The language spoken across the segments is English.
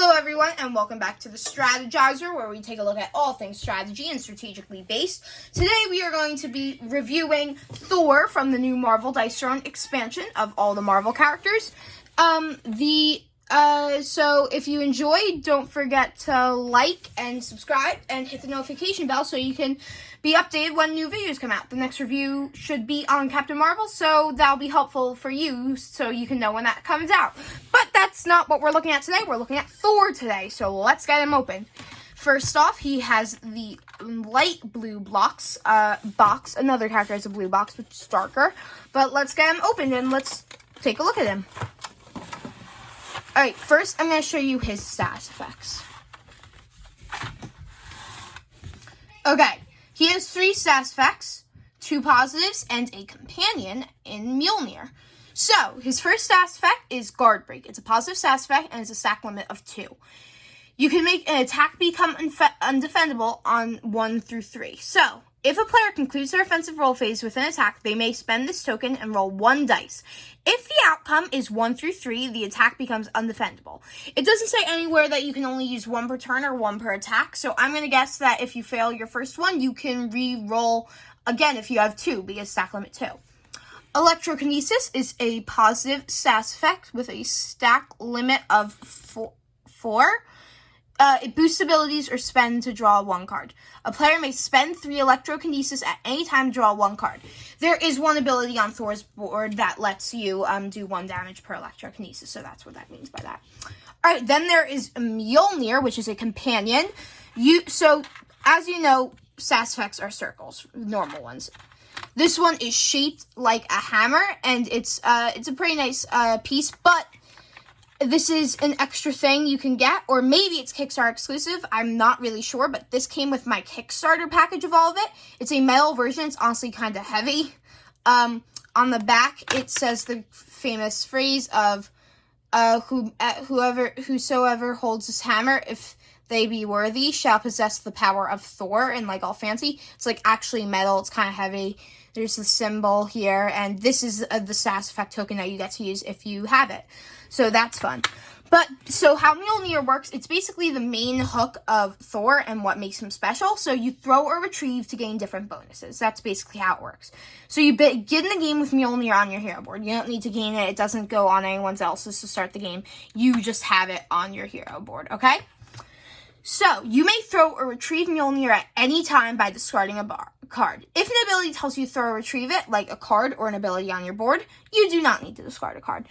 Hello everyone, and welcome back to the Strategizer, where we take a look at all things strategy and strategically based. Today we are going to be reviewing Thor from the new Marvel Dice Throne expansion of all the Marvel characters. So if you enjoyed, don't forget to like and subscribe and hit the notification bell so you can be updated when new videos come out. The next review should be on Captain Marvel, so that'll be helpful for you so you can know when that comes out. But that's not what we're looking at today. We're looking at Thor today, so let's get him open. First off, he has the light blue box. Another character has a blue box, which is darker. But let's get him opened and let's take a look at him. Alright, first I'm going to show you his status effects. Okay, he has 3 status effects, 2 positives, and a companion in Mjolnir. So, his first status effect is Guard Break. It's a positive status effect, and it's a stack limit of 2. You can make an attack become undefendable on 1 through 3. So, if a player concludes their offensive roll phase with an attack, they may spend this token and roll 1 dice. If the outcome is 1 through 3, the attack becomes undefendable. It doesn't say anywhere that you can only use 1 per turn or 1 per attack, so I'm going to guess that if you fail your first one, you can re-roll again if you have 2, because stack limit 2. Electrokinesis is a positive status effect with a stack limit of 4. It boosts abilities or spend to draw 1 card. A player may spend 3 electrokinesis at any time to draw 1 card. There is one ability on Thor's board that lets you do 1 damage per electrokinesis, so that's what that means by that. Alright, then there is Mjolnir, which is a companion. So, as you know, status effects are circles, normal ones. This one is shaped like a hammer, and it's a pretty nice piece, but this is an extra thing you can get, or maybe it's Kickstarter exclusive. I'm not really sure, but this came with my Kickstarter package of all of it. It's a metal version. It's honestly kind of heavy. On the back, it says the famous phrase of whosoever holds this hammer, if they be worthy, shall possess the power of Thor, and like all fancy. It's like actually metal. It's kind of heavy. There's the symbol here, and this is the status effect token that you get to use if you have it. So that's fun. But, so how Mjolnir works, it's basically the main hook of Thor and what makes him special. So you throw or retrieve to gain different bonuses. That's basically how it works. So you begin the game with Mjolnir on your hero board. You don't need to gain it. It doesn't go on anyone else's to start the game. You just have it on your hero board, okay? So, you may throw or retrieve Mjolnir at any time by discarding a card. If an ability tells you to throw or retrieve it, like a card or an ability on your board, you do not need to discard a card.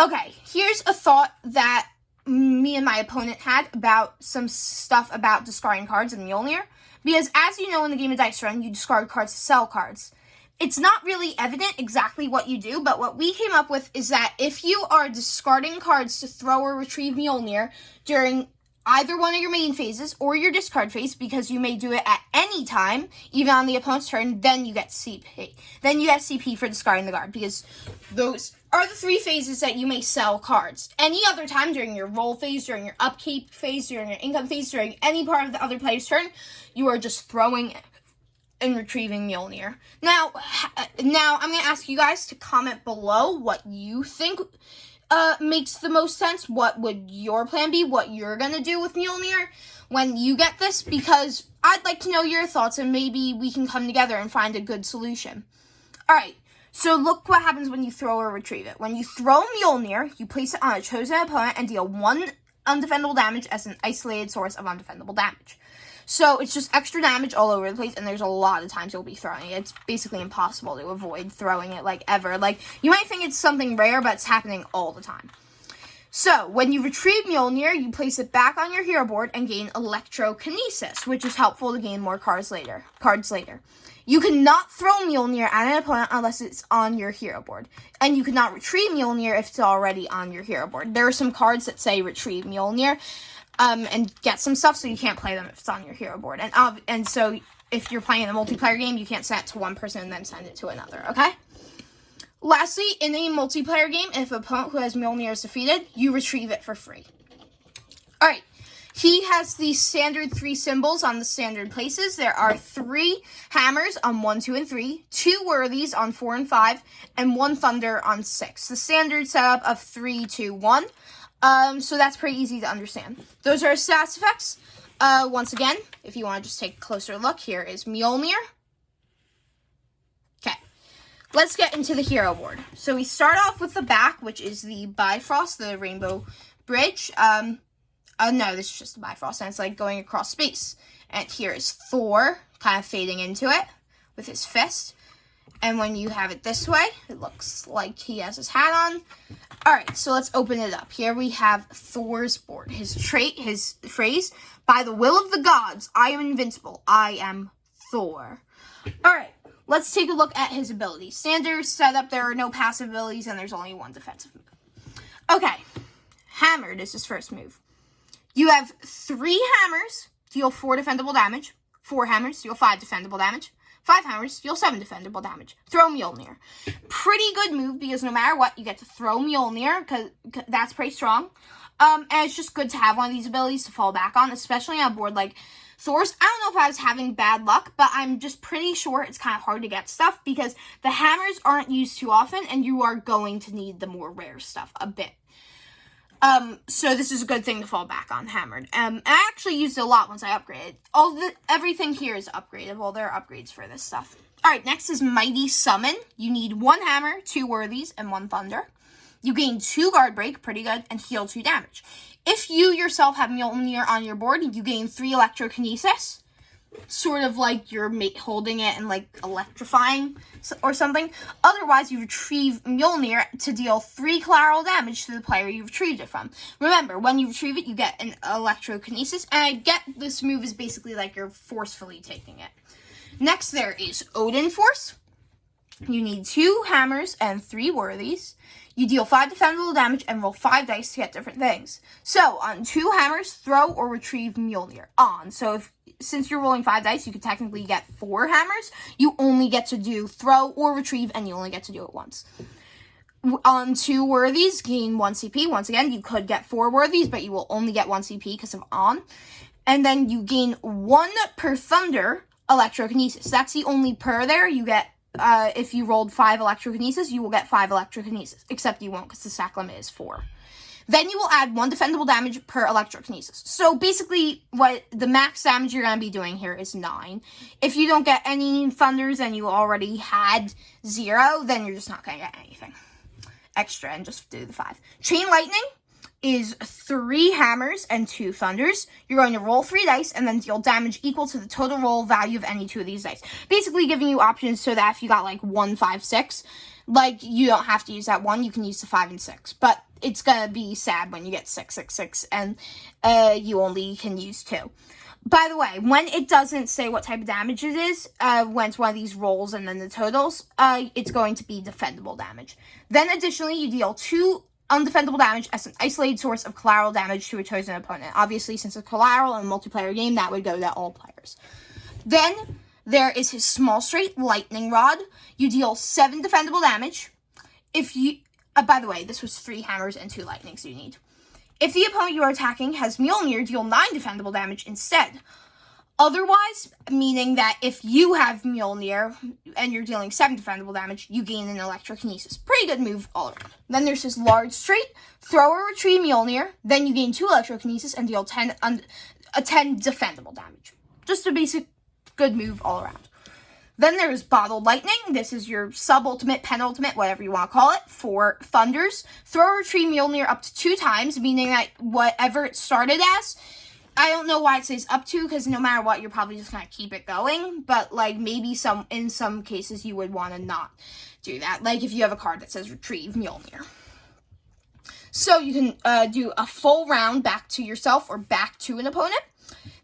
Okay, here's a thought that me and my opponent had about some stuff about discarding cards in Mjolnir. Because as you know in the game of Dice Throne, you discard cards to sell cards. It's not really evident exactly what you do, but what we came up with is that if you are discarding cards to throw or retrieve Mjolnir during either one of your main phases or your discard phase, because you may do it at any time, even on the opponent's turn, then you get CP. Then you get CP for discarding the card, because those are the 3 phases that you may sell cards. Any other time during your roll phase, during your upkeep phase, during your income phase, during any part of the other player's turn, you are just throwing and retrieving Mjolnir. Now I'm going to ask you guys to comment below what you think makes the most sense. What would your plan be? What you're going to do with Mjolnir when you get this? Because I'd like to know your thoughts, and maybe we can come together and find a good solution. Alright, so look what happens when you throw or retrieve it. When you throw Mjolnir, you place it on a chosen opponent and deal 1 undefendable damage as an isolated source of undefendable damage. So it's just extra damage all over the place, and there's a lot of times you'll be throwing it. It's basically impossible to avoid throwing it, like, ever. Like, you might think it's something rare, but it's happening all the time. So, when you retrieve Mjolnir, you place it back on your hero board and gain Electrokinesis, which is helpful to gain more cards later. You cannot throw Mjolnir at an opponent unless it's on your hero board. And you cannot retrieve Mjolnir if it's already on your hero board. There are some cards that say retrieve Mjolnir, and get some stuff, so you can't play them if it's on your hero board. And so if you're playing a multiplayer game, you can't send it to one person and then send it to another, okay? Lastly, in a multiplayer game, if an opponent who has Mjolnir is defeated, you retrieve it for free. Alright, he has the standard 3 symbols on the standard places. There are 3 hammers on 1, 2, and 3, 2 worthies on 4 and 5, and 1 thunder on 6. The standard setup of 3, 2, 1. So that's pretty easy to understand. Those are his stats effects. Once again, if you want to just take a closer look, here is Mjolnir. Okay, let's get into the hero board. So we start off with the back, which is the Bifrost, the Rainbow Bridge. No, this is just the Bifrost, and it's like going across space. And here is Thor, kind of fading into it with his fist. And when you have it this way, it looks like he has his hat on. All right, so let's open it up. Here we have Thor's board. His trait, his phrase, by the will of the gods, I am invincible. I am Thor. All right, let's take a look at his abilities. Standard setup, there are no passive abilities, and there's only one defensive move. Okay, Hammered is his first move. You have 3 hammers, deal 4 defendable damage. 4 hammers, deal 5 defendable damage. 5 hammers, deal 7 defendable damage. Throw Mjolnir. Pretty good move, because no matter what, you get to throw Mjolnir, because that's pretty strong. And it's just good to have one of these abilities to fall back on, especially on a board like Thor's. I don't know if I was having bad luck, but I'm just pretty sure it's kind of hard to get stuff, because the hammers aren't used too often, and you are going to need the more rare stuff a bit. So this is a good thing to fall back on, Hammered. I actually used it a lot once I upgraded. Everything here is upgradable. There are upgrades for this stuff. Alright, next is Mighty Summon. You need 1 hammer, 2 worthies, and 1 thunder. You gain 2 guard break, pretty good, and heal 2 damage. If you yourself have Mjolnir on your board, you gain 3 electrokinesis. Sort of like you're holding it and like electrifying or something. Otherwise, you retrieve Mjolnir to deal 3 collateral damage to the player you retrieved it from. Remember, when you retrieve it, you get an electrokinesis, and I get this move is basically like you're forcefully taking it. Next, there is Odin Force. You need 2 hammers and 3 worthies. You deal 5 defendable damage and roll 5 dice to get different things. So, on 2 hammers, throw or retrieve Mjolnir. So since you're rolling 5 dice, you could technically get 4 hammers. You only get to do throw or retrieve, and you only get to do it once. On 2 worthies, gain 1 CP. Once again, you could get 4 worthies, but you will only get 1 CP because of on. And then you gain 1 per thunder electrokinesis. That's the only per there. You get, if you rolled 5 electrokinesis, you will get 5 electrokinesis. Except you won't, because the stack limit is 4. Then you will add 1 defendable damage per electrokinesis. So basically, what the max damage you're going to be doing here is 9. If you don't get any thunders and you already had 0, then you're just not going to get anything extra, and just do the 5. Chain Lightning is 3 hammers and 2 thunders. You're going to roll 3 dice and then deal damage equal to the total roll value of any 2 of these dice. Basically giving you options so that if you got like 1, 5, 6, like you don't have to use that 1, you can use the 5 and 6. But it's gonna be sad when you get 6, 6, 6 and you only can use 2. By the way, when it doesn't say what type of damage it is, when it's one of these rolls and then the totals, it's going to be defendable damage. Then additionally, you deal 2 undefendable damage as an isolated source of collateral damage to a chosen opponent. Obviously, since it's collateral in a multiplayer game, that would go to all players. Then there is his small straight lightning rod. You deal 7 defendable damage. If you, by the way, this was 3 hammers and 2 lightnings you need. If the opponent you are attacking has Mjolnir, deal 9 defendable damage instead. Otherwise, meaning that if you have Mjolnir and you're dealing 7 defendable damage, you gain an electrokinesis. Pretty good move all around. Then there's his large straight, throw or retrieve Mjolnir, then you gain 2 electrokinesis and deal 10 defendable damage. Just a basic good move all around. Then there's Bottled Lightning. This is your sub-ultimate, penultimate, whatever you want to call it, for thunders. Throw or retrieve Mjolnir up to 2 times, meaning that whatever it started as, I don't know why it says up to, because no matter what, you're probably just going to keep it going. But, like, maybe in some cases you would want to not do that. Like, if you have a card that says Retrieve Mjolnir. So, you can do a full round back to yourself or back to an opponent.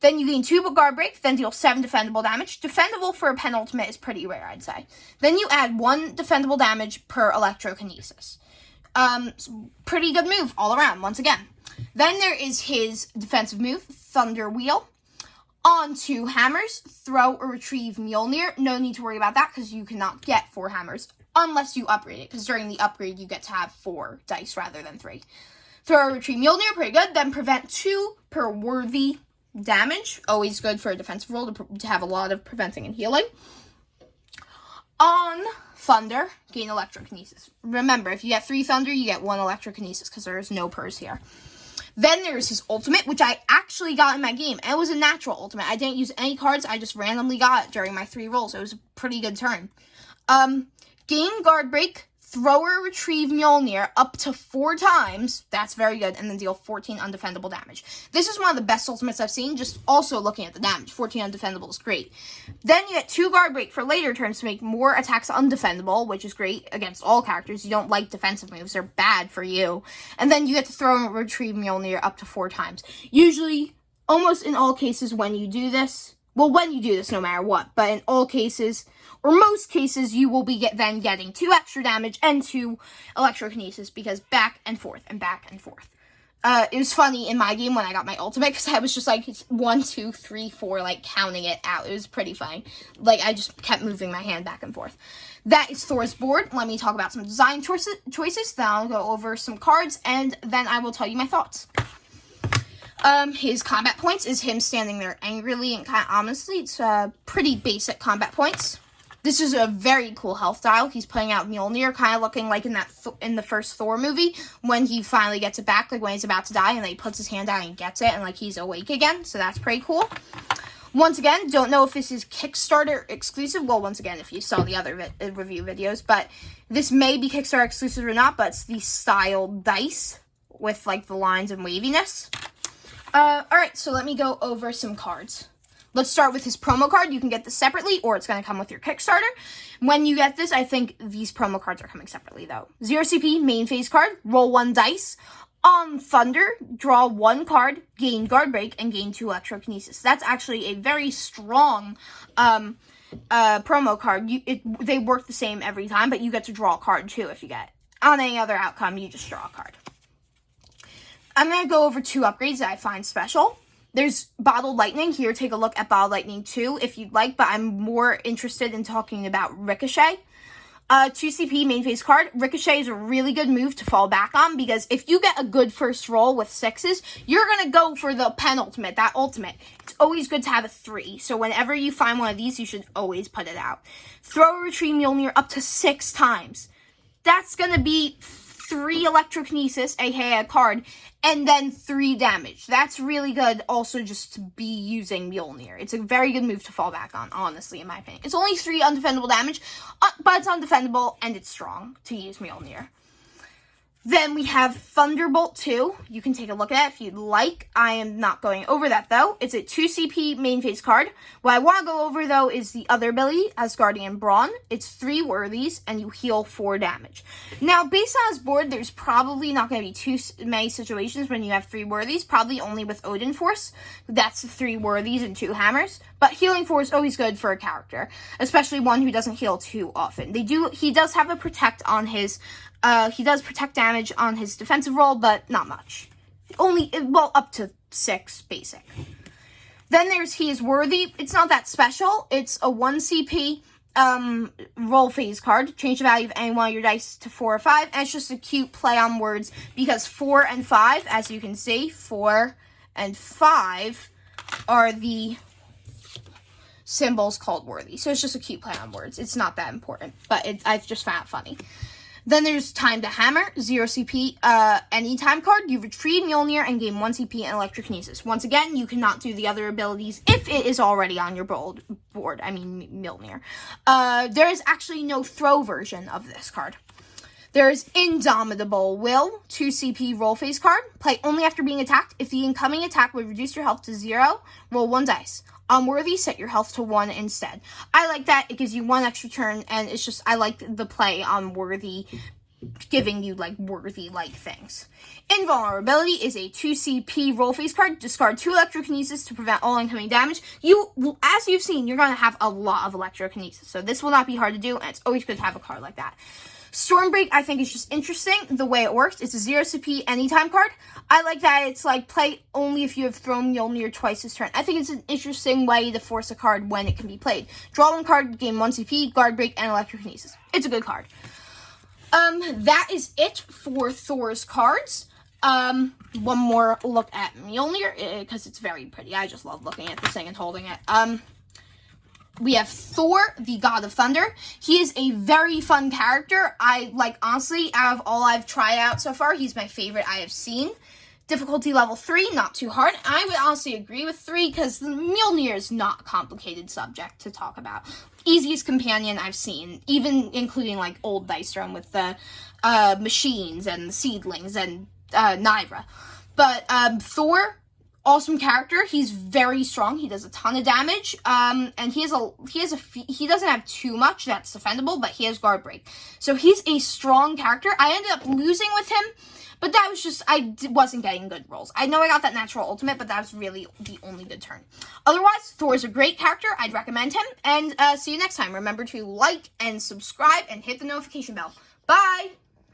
Then you gain 2 guard break, then deal 7 defendable damage. Defendable for a penultimate is pretty rare, I'd say. Then you add 1 defendable damage per electrokinesis. Pretty good move all around, once again. Then there is his defensive move, Thunder Wheel. On 2 hammers, throw or retrieve Mjolnir. No need to worry about that, because you cannot get 4 hammers unless you upgrade it, because during the upgrade you get to have 4 dice rather than 3. Throw or retrieve Mjolnir, pretty good. Then prevent 2 per worthy damage. Always good for a defensive roll to have a lot of preventing and healing. On Thunder, gain Electrokinesis. Remember, if you get 3 Thunder, you get 1 Electrokinesis, because there is no purse here. Then there's his ultimate, which I actually got in my game. And it was a natural ultimate. I didn't use any cards. I just randomly got it during my 3 rolls. It was a pretty good turn. Gain Guard Break, Thrower, Retrieve Mjolnir up to 4 times. That's very good. And then deal 14 undefendable damage. This is one of the best ultimates I've seen. Just also looking at the damage. 14 undefendable is great. Then you get 2 Guard Break for later turns to make more attacks undefendable, which is great against all characters. You don't like defensive moves. They're bad for you. And then you get to throw and retrieve Mjolnir up to 4 times. Usually, almost in all cases when you do this, well, when you do this no matter what, but in all cases, or most cases, you will be then getting 2 extra damage and 2 Electrokinesis, because back and forth and back and forth. It was funny in my game when I got my ultimate, because I was just like 1, 2, 3, 4, like counting it out. It was pretty funny. Like, I just kept moving my hand back and forth. That is Thor's board. Let me talk about some design choices. Then I'll go over some cards, and then I will tell you my thoughts. His combat points is him standing there angrily and kind of ominously. It's pretty basic combat points. This is a very cool health dial. He's putting out Mjolnir, kind of looking like in the first Thor movie, when he finally gets it back, like when he's about to die, and then he puts his hand out and gets it, and like he's awake again. So that's pretty cool. Once again, don't know if this is Kickstarter exclusive. Well, once again, if you saw the other review videos, but this may be Kickstarter exclusive or not, but it's the styled dice with like the lines and waviness. Alright, so let me go over some cards. Let's start with his promo card. You can get this separately, or it's going to come with your Kickstarter. When you get this, I think these promo cards are coming separately, though. 0 CP, main phase card, roll 1 dice. On Thunder, draw 1 card, gain Guard Break, and gain 2 Electrokinesis. That's actually a very strong promo card. They work the same every time, but you get to draw a card, too, if you get it. On any other outcome, you just draw a card. I'm going to go over 2 upgrades that I find special. There's Bottled Lightning. Here, take a look at Bottled Lightning 2 if you'd like, but I'm more interested in talking about Ricochet. 2 CP main phase card. Ricochet is a really good move to fall back on, because if you get a good first roll with 6s, you're going to go for the penultimate, that ultimate. It's always good to have a 3, so whenever you find one of these, you should always put it out. Throw a Retrieve Mjolnir up to 6 times. That's going to be 3 Electrokinesis, aka a card, and then 3 damage. That's really good also just to be using Mjolnir. It's a very good move to fall back on, honestly, in my opinion. It's only 3 undefendable damage, but it's undefendable, and it's strong to use Mjolnir. Then we have Thunderbolt 2. You can take a look at it if you'd like. I am not going over that, though. It's a 2 CP main phase card. What I want to go over, though, is the other ability, Asgardian Brawn. It's 3 worthies, and you heal 4 damage. Now, based on his board, there's probably not going to be too many situations when you have 3 worthies. Probably only with Odin Force. That's 3 worthies and 2 hammers. But healing 4 is always good for a character, especially one who doesn't heal too often. He does have a protect on his... he does protect damage on his defensive roll, but not much. Only, well, up to 6, basic. Then there's He is Worthy. It's not that special. It's a 1 CP roll phase card. Change the value of any one of your dice to 4 or 5. And it's just a cute play on words, because 4 and 5, as you can see, 4 and 5 are the symbols called worthy. So it's just a cute play on words. It's not that important, but I've just found it funny. Then there's Time to Hammer, 0 CP, anytime card. You retrieve Mjolnir and gain 1 CP and Electrokinesis. Once again, you cannot do the other abilities if it is already on your board. I mean, Mjolnir. There is actually no throw version of this card. There's Indomitable Will, 2 CP roll phase card. Play only after being attacked. If the incoming attack would reduce your health to 0, roll 1 dice. Unworthy, set your health to 1 instead. I like that. It gives you 1 extra turn, and it's just, I like the play on worthy, giving you, like, worthy-like things. Invulnerability is a 2 CP roll phase card. Discard 2 Electrokinesis to prevent all incoming damage. As you've seen, you're going to have a lot of Electrokinesis, so this will not be hard to do, and it's always good to have a card like that. Stormbreak, I think, is just interesting, the way it works. It's a 0 CP anytime card. I like that it's like, play only if you have thrown Mjolnir twice this turn. I think it's an interesting way to force a card when it can be played. Draw 1 card, gain 1 CP, Guard Break, and Electrokinesis. It's a good card. That is it for Thor's cards. One more look at Mjolnir, because it's very pretty. I just love looking at this thing and holding it. we have Thor, the God of Thunder. He is a very fun character. Honestly, out of all I've tried out so far, he's my favorite I have seen. Difficulty level 3, not too hard. I would honestly agree with 3 because the Mjolnir is not a complicated subject to talk about. Easiest companion I've seen, even including like old Dice Throne with the machines and the seedlings and Nyra. But Thor, awesome character. He's very strong. He does a ton of damage. And he doesn't have too much that's defendable, but he has guard break. So he's a strong character. I ended up losing with him. But that was just, wasn't getting good rolls. I know I got that natural ultimate, but that was really the only good turn. Otherwise, Thor is a great character. I'd recommend him. And see you next time. Remember to like and subscribe and hit the notification bell. Bye!